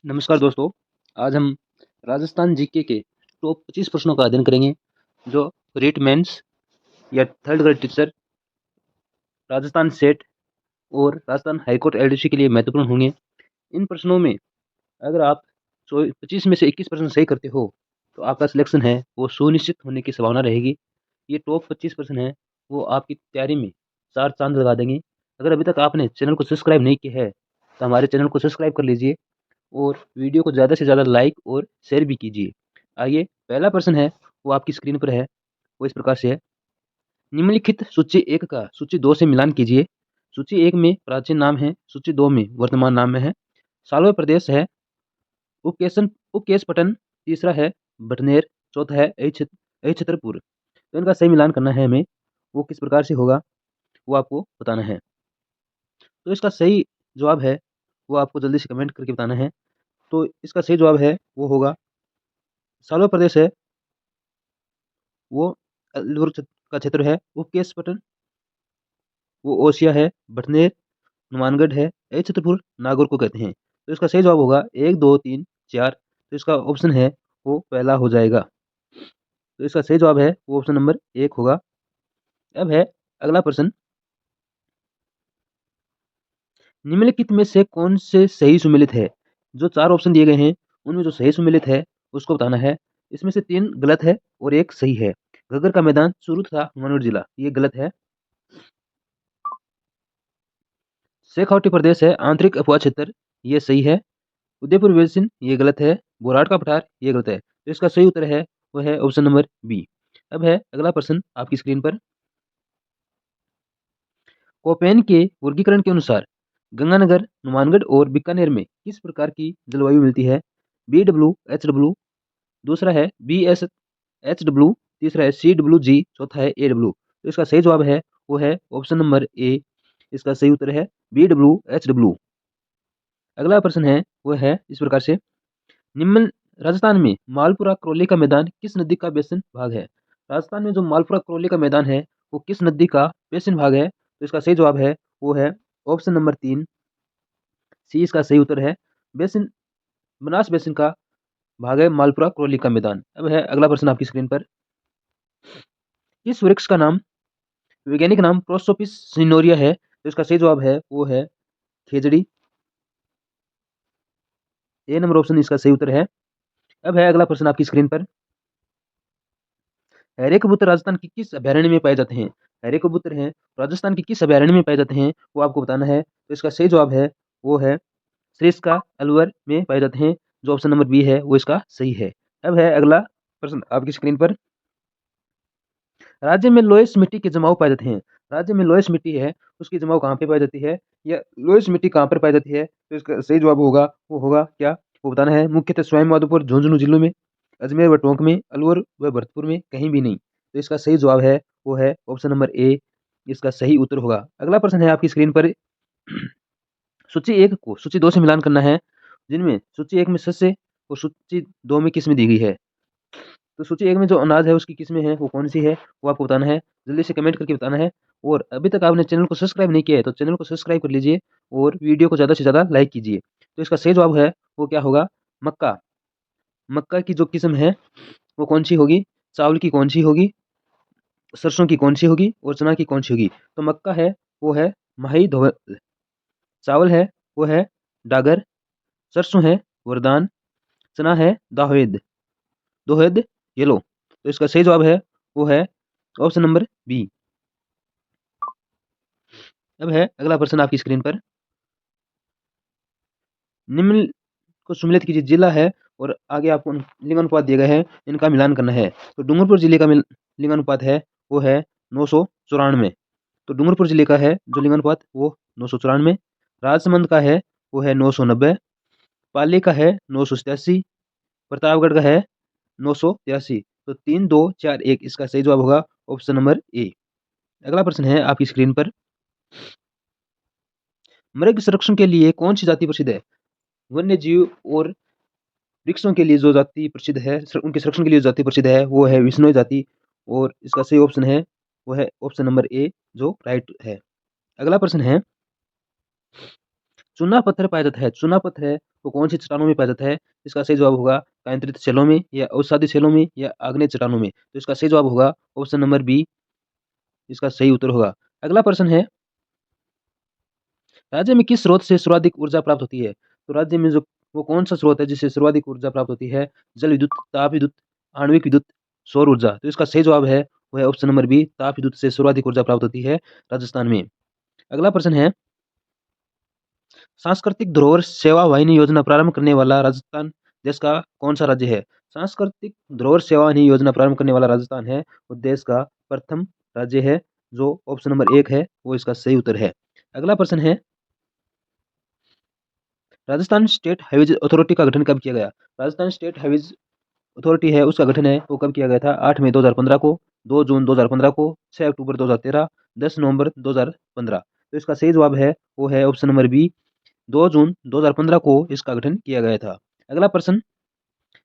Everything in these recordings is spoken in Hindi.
नमस्कार दोस्तों। आज हम राजस्थान जीके के टॉप 25 प्रश्नों का अध्ययन करेंगे जो रीट मेंस या third grade teacher, Rajasthan set और राजस्थान हाईकोर्ट एलडीसी के लिए महत्वपूर्ण होंगे। इन प्रश्नों में अगर आप 25 में से 21 प्रश्न सही करते हो तो आपका सिलेक्शन है वो सुनिश्चित होने की संभावना रहेगी। ये टॉप 25 प्रश्न है वो आपकी तैयारी में 4 चांद लगा देंगे। अगर अभी तक आपने चैनल को सब्सक्राइब नहीं किया है तो हमारे चैनल को सब्सक्राइब कर लीजिए और वीडियो को ज़्यादा से ज़्यादा लाइक और शेयर भी कीजिए। आइए, पहला प्रश्न है वो आपकी स्क्रीन पर है, वो इस प्रकार से है। निम्नलिखित सूची 1 का सूची 2 से मिलान कीजिए। सूची 1 में प्राचीन नाम है, सूची 2 में वर्तमान नाम में है। सालवे प्रदेश है उपकेशपट्टन, तीसरा है बटनेर, चौथा है छतरपुर। तो इनका सही मिलान करना है हमें, वो किस प्रकार से होगा वो आपको बताना है। तो इसका सही जवाब है वो आपको जल्दी से कमेंट करके बताना है। तो इसका सही जवाब है वो होगा सालवा प्रदेश है वो अलवर का क्षेत्र है। उपकेशपट्टन वो ओसिया है। बटनेर हनुमानगढ़ है। छतरपुर नागौर को कहते हैं। तो इसका सही जवाब होगा 1 2 3 4। तो इसका ऑप्शन है वो पहला हो जाएगा। तो इसका सही जवाब है वो ऑप्शन नंबर 1 होगा। अब है अगला प्रश्न। निम्नलिखित में से कौन से सही सुमेलित है? जो 4 ऑप्शन दिए गए हैं उनमें जो सही सुमेलित है उसको बताना है। इसमें से 3 गलत है और 1 सही है। घग्गर का मैदान शुरू था हनुमानगढ़ जिला, ये गलत है। शेखावटी प्रदेश है आंतरिक अफवाह क्षेत्र, ये सही है। उदयपुर बेसिन, ये गलत है। बोराट का पठार, ये गलत है। तो इसका सही उत्तर है वो है ऑप्शन नंबर बी। अब है अगला प्रश्न आपकी स्क्रीन पर। कोपेन के वर्गीकरण के अनुसार गंगानगर, हनुमानगढ़ और बीकानेर में किस प्रकार की जलवायु मिलती है? BWHW, दूसरा है BSHW, तीसरा है CWG, चौथा है AW। तो इसका सही जवाब है वो है ऑप्शन नंबर ए। इसका सही उत्तर है BWHW। अगला प्रश्न है वो है इस प्रकार से। निम्न राजस्थान में मालपुरा करौली का मैदान किस नदी का बेसिन भाग है? राजस्थान में जो मालपुरा करौली का मैदान है वो किस नदी का बेसिन भाग है? तो इसका सही जवाब है वो है ऑप्शन नंबर 3, सी इसका सही उत्तर है। बेसिन बनास बेसिन का भाग है मालपुरा करौली का मैदान। अब है अगला प्रश्न आपकी स्क्रीन पर। इस वृक्ष का नाम वैज्ञानिक नाम प्रोसोपिस सिनोरिया है। तो इसका सही जवाब है वो है खेजड़ी। ए नंबर ऑप्शन इसका सही उत्तर है। अब है अगला प्रश्न आपकी स्क्रीन पर। हरे कबूतर राजस्थान की किस अभयारण्य में पाए जाते हैं? हरे कबूतर हैं राजस्थान के किस अभयारण्य में पाए जाते हैं वो आपको बताना है। तो इसका सही जवाब है वो है सरिस्का अलवर में पाए जाते हैं। जो ऑप्शन नंबर बी है वो इसका सही है। अब है अगला प्रश्न आपकी स्क्रीन पर। राज्य में लोएस मिट्टी के जमाव पाए जाते हैं। राज्य में लोएस मिट्टी है उसकी जमाव कहाँ पे पाई जाती है या लोएस मिट्टी कहाँ पर पाई जाती है? तो इसका सही जवाब होगा वो होगा क्या, वो बताना है। मुख्यतः स्वयं माधोपुर झुंझुनू जिलों में, अजमेर व टोंक में, अलवर व भरतपुर में, कहीं भी नहीं। तो इसका सही जवाब है वो है ऑप्शन नंबर ए। इसका सही उत्तर होगा। अगला प्रश्न है आपकी स्क्रीन पर। सूची 1 को सूची 2 से मिलान करना है, जिनमें सूची 1 में सस्य और सूची 2 में किस्में दी गई है। तो सूची 1 में जो अनाज है उसकी किस्में हैं वो कौन सी है वो आपको बताना है। जल्दी से कमेंट करके बताना है। और अभी तक आपने चैनल को सब्सक्राइब नहीं किया है तो चैनल को सब्सक्राइब कर लीजिए और वीडियो को ज़्यादा से ज़्यादा लाइक कीजिए। तो इसका सही जवाब है वो क्या होगा? मक्का। मक्का की जो किस्म है वो कौन सी होगी? चावल की कौन सी होगी, सरसों की कौन सी होगी और चना की कौन सी होगी? तो मक्का है वो है माही धोल, चावल है वो है डागर, सरसों है वरदान, चना है दाहोद दोहद येलो। तो इसका सही जवाब है वो है ऑप्शन नंबर बी। अब है अगला प्रश्न आपकी स्क्रीन पर। निम्न को सम्मिलित कीजिए। जिला है और आगे आपको लिंगानुपात दिए गए हैं, इनका मिलान करना है। तो डूंगरपुर जिले का लिंगानुपात है वो है 994। तो डूंगरपुर जिले का है जो लिंगानुपात वो 994। राजसमंद का है वो है 990। पाली का है 987। प्रतापगढ़ का है 983। तो 3 2 4 1 इसका सही जवाब होगा ऑप्शन नंबर ए। अगला प्रश्न है आपकी स्क्रीन पर। मृग संरक्षण के लिए कौन सी जाति प्रसिद्ध है? वन्य जीव और वृक्षों के लिए जो जाति प्रसिद्ध है, उनके संरक्षण के लिए जो जाति प्रसिद्ध है वो है विश्नोई जाति। और इसका सही ऑप्शन है वो है ऑप्शन नंबर ए जो राइट है। अगला प्रश्न है। चूना पत्थर पाया जाता है, चूना पत्थर है वो कौन सी चट्टानों में पाया जाता है? इसका सही जवाब होगा कायांतरित शैलों में या अवसादी शैलों में या आग्नेय चट्टानों में। तो इसका सही जवाब होगा ऑप्शन नंबर बी, इसका सही उत्तर होगा। अगला प्रश्न है, राज्य में किस स्रोत से सर्वाधिक ऊर्जा प्राप्त होती है? तो राज्य में जो वो कौन सा स्रोत है जिससे सर्वाधिक ऊर्जा प्राप्त होती है? जल विद्युत, ताप विद्युत, आणविक विद्युत, सौर ऊर्जा। तो इसका सही जवाब है वो है ऑप्शन नंबर बी, ताप विद्युत से सर्वाधिक ऊर्जा प्राप्त होती है राजस्थान में। अगला प्रश्न है, सांस्कृतिक धरोहर सेवा वाहिनी योजना प्रारंभ करने वाला राजस्थान देश का कौन सा राज्य है? सांस्कृतिक धरोहर सेवा वाहिनी योजना प्रारंभ करने वाला राजस्थान है वो देश का प्रथम राज्य है, जो ऑप्शन नंबर 1 है वो इसका सही उत्तर है। अगला प्रश्न है, राजस्थान स्टेट हाईवेज अथॉरिटी का गठन कब किया गया? राजस्थान स्टेट हाईवेज अथॉरिटी है उसका गठन है वो कब किया गया था? 8 मई 2015 को, 2 जून 2015 को, 6 अक्टूबर 2013, 10 नवंबर 2015। तो इसका सही जवाब है वो है ऑप्शन नंबर बी, 2 जून 2015 को इसका गठन किया गया था। अगला प्रश्न,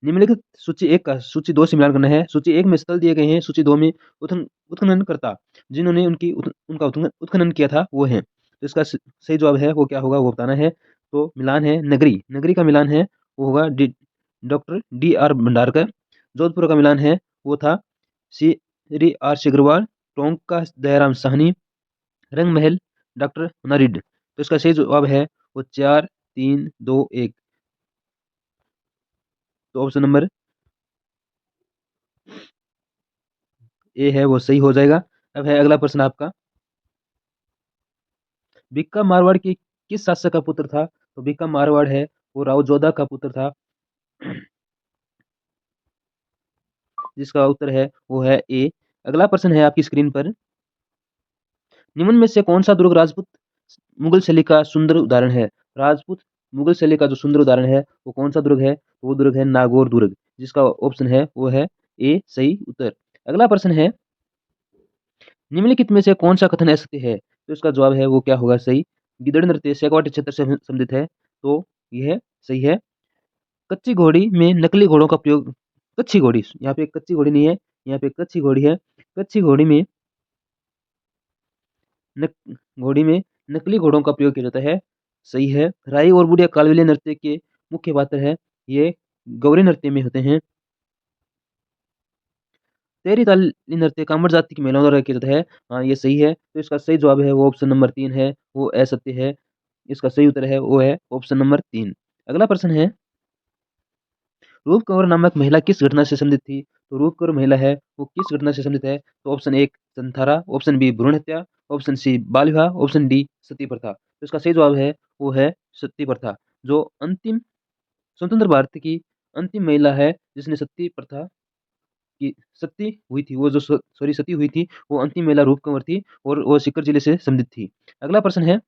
निम्नलिखित सूची 1 का सूची 2 से मिलान करना है। सूची 1 में स्थल दिए गए हैं, सूची 2 में उत्खननकर्ता जिन्होंने उनका उत्खनन किया था वो है। तो इसका सही जवाब है वो क्या होगा वो बताना है। तो मिलान है नगरी, नगरी का मिलान है वो होगा डॉक्टर D.R. भंडारकर। जोधपुर का मिलान है वो था श्री R सिग्रवाल। टोंक का दयाराम साहनी। रंग महल डॉक्टर नारिड। तो इसका सही जवाब है वो 4 3 2 1। तो ऑप्शन नंबर ए है वो सही हो जाएगा। अब है अगला प्रश्न आपका, बीका मारवाड़ के किस शासक का पुत्र था? तो बीका मारवाड़ है वो राव जोधा का पुत्र था, जिसका उत्तर है वो है ए। अगला प्रश्न है आपकी स्क्रीन पर, निम्न में से कौन सा दुर्ग राजपूत मुगल शैली का सुंदर उदाहरण है? राजपूत मुगल शैली का जो सुंदर उदाहरण है वो कौन सा दुर्ग है? तो वो दुर्ग है नागौर दुर्ग, जिसका ऑप्शन है वो है ए सही उत्तर। अगला प्रश्न है, निम्नलिखित में से कौन सा कथन असत्य है? तो इसका जवाब है वो क्या होगा सही? गिदड़ नृत्य शेखावाटी क्षेत्र से संबंधित है, तो यह सही है। कच्ची घोड़ी में नकली घोड़ों का प्रयोग, कच्ची घोड़ी, यहाँ पे कच्ची घोड़ी नहीं है, यहाँ पे कच्ची घोड़ी है। कच्ची घोड़ी में नक, घोड़ी में नकली घोड़ों का प्रयोग किया जाता है, सही है। राई और बुढ़िया कालबेलिया नृत्य के मुख्य पात्र है, ये गौरी नृत्य में होते हैं। तेरी ताली नृत्य कामर जाति की महिलाओं द्वारा किया जाता है, हाँ ये सही है। तो इसका सही जवाब है वो ऑप्शन नंबर 3 है, वो असत्य है। इसका सही उत्तर है वो है ऑप्शन नंबर 3। अगला प्रश्न है, रूप कंवर नामक महिला किस घटना से संबंधित थी? तो रूप कंवर महिला है वो किस घटना से संबंधित है? तो ऑप्शन 1 संथारा, ऑप्शन बी भ्रूण हत्या, ऑप्शन सी बाल विवाह, ऑप्शन डी सती प्रथा। तो इसका सही जवाब है वो है सती प्रथा, जो अंतिम स्वतंत्र भारत की अंतिम महिला है जिसने सती प्रथा की सती हुई थी, वो जो सॉरी सती हुई थी वो अंतिम महिला रूप कंवर थी और वो सीकर जिले से संबंधित थी। अगला प्रश्न है,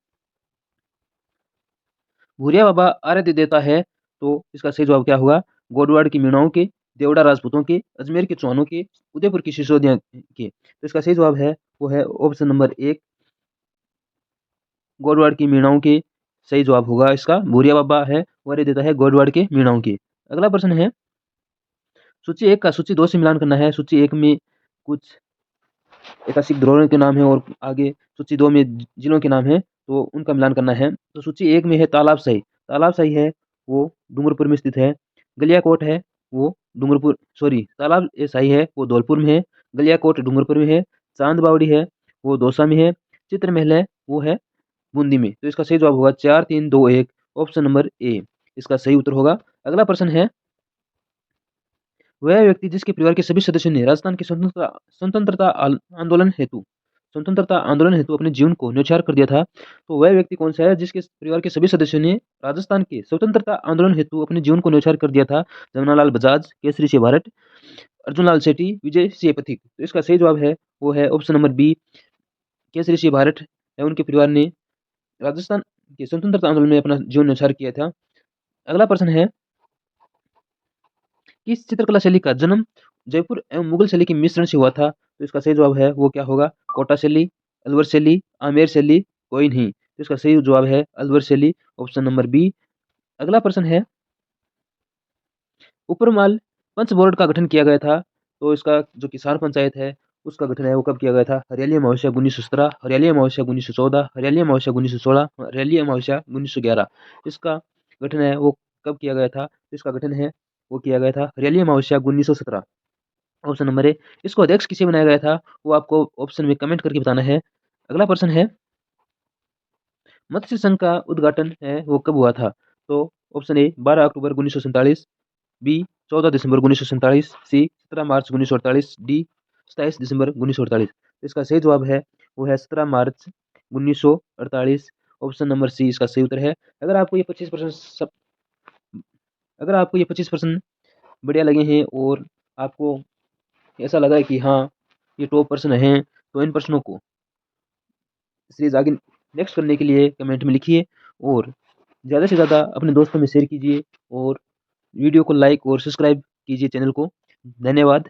भूरिया बाबा आराध्य देवता है, तो इसका सही जवाब क्या होगा? गोडवाड़ की मीणाओं के, देवड़ा राजपूतों के, अजमेर के चौहानों के, उदयपुर की सिसोदिया के। तो इसका सही जवाब है वो है ऑप्शन नंबर 1, गोडवाड़ की मीणाओं के सही जवाब होगा इसका। भूरिया बाबा है वो आराध्य देवता है गोडवाड़ के मीणाओं के। अगला प्रश्न है, सूची 1 का सूची 2 से मिलान करना है। सूची 1 में कुछ ऐतिहासिक धरोहरों के नाम है और आगे सूची 2 में जिलों के नाम है, तो उनका मिलान करना है। तो सूची 1 में है तालाब शाही, तालाब शाही है वो डूंगरपुर में स्थित है। गलियाकोट है वो डूंगरपुर सॉरी तालाब ए शाही है वो धौलपुर में है। गलियाकोट डूंगरपुर में है। चांद बावड़ी है वो दौसा में है। चित्र महल है वो है बूंदी में। तो इसका सही जवाब होगा 4 3 2 1, ऑप्शन नंबर ए इसका सही उत्तर होगा। अगला प्रश्न है, वह व्यक्ति जिसके परिवार के सभी सदस्यों ने राजस्थान के स्वतंत्रता आंदोलन हेतु अपने जीवन को न्यौछावर कर दिया था, तो वह व्यक्ति कौन सा है जिसके परिवार के सभी सदस्यों ने राजस्थान के स्वतंत्रता आंदोलन हेतु अपने जीवन को न्यौछावर कर दिया था? जमनालाल बजाज, केसरी सिंह भारत, अर्जुन लाल सेठी, विजय सिंह पथिक। तो इसका सही जवाब है वो है option number B, Kesari Singh Bharat है उनके परिवार ने राजस्थान के स्वतंत्रता आंदोलन में अपना जीवन न्यौछावर किया था। अगला प्रश्न है, किस चित्रकला शैली का जन्म जयपुर एवं मुगल शैली के मिश्रण से हुआ था? तो इसका सही जवाब है वो क्या होगा? कोटा शैली, अलवर शैली, आमेर शैली, कोई नहीं। तो इसका सही जवाब है अलवर शैली, ऑप्शन नंबर बी। अगला प्रश्न है, उपरमाल पंच बोर्ड का गठन किया गया था, तो इसका जो किसान पंचायत है उसका गठन है वो कब किया गया था? हरियाली अमावस्या 1917, हरियाली अमावस्या 1914, हरियाली अमावस्या 1916, हरियाली अमावस्या 1911। इसका गठन है वो कब किया गया था? इसका गठन है वो किया गया था हरियाली अमावस्या 1917। Option number A. इसको अध्यक्ष किसे बनाया गया था? वो आपको ऑप्शन में कमेंट करके बताना है। अगला प्रश्न है, मत्स्य संघ का उद्घाटन है वो कब हुआ था? तो ऑप्शन ए 12 अक्टूबर 1947, बी 14 दिसंबर 1947, सी 17 मार्च 1948, डी 27 दिसंबर 1948। इसका सही जवाब है वो है 17 मार्च 1948। ऑप्शन नंबर सी इसका सही उत्तर है। अगर आपको ये 25% सब अगर आपको ये 25% बढ़िया लगे हैं और आपको ऐसा लगा है कि हाँ ये टॉप प्रश्न हैं, तो इन प्रश्नों को सीरीज आगे नेक्स्ट करने के लिए कमेंट में लिखिए और ज़्यादा से ज़्यादा अपने दोस्तों में शेयर कीजिए और वीडियो को लाइक और सब्सक्राइब कीजिए चैनल को। धन्यवाद।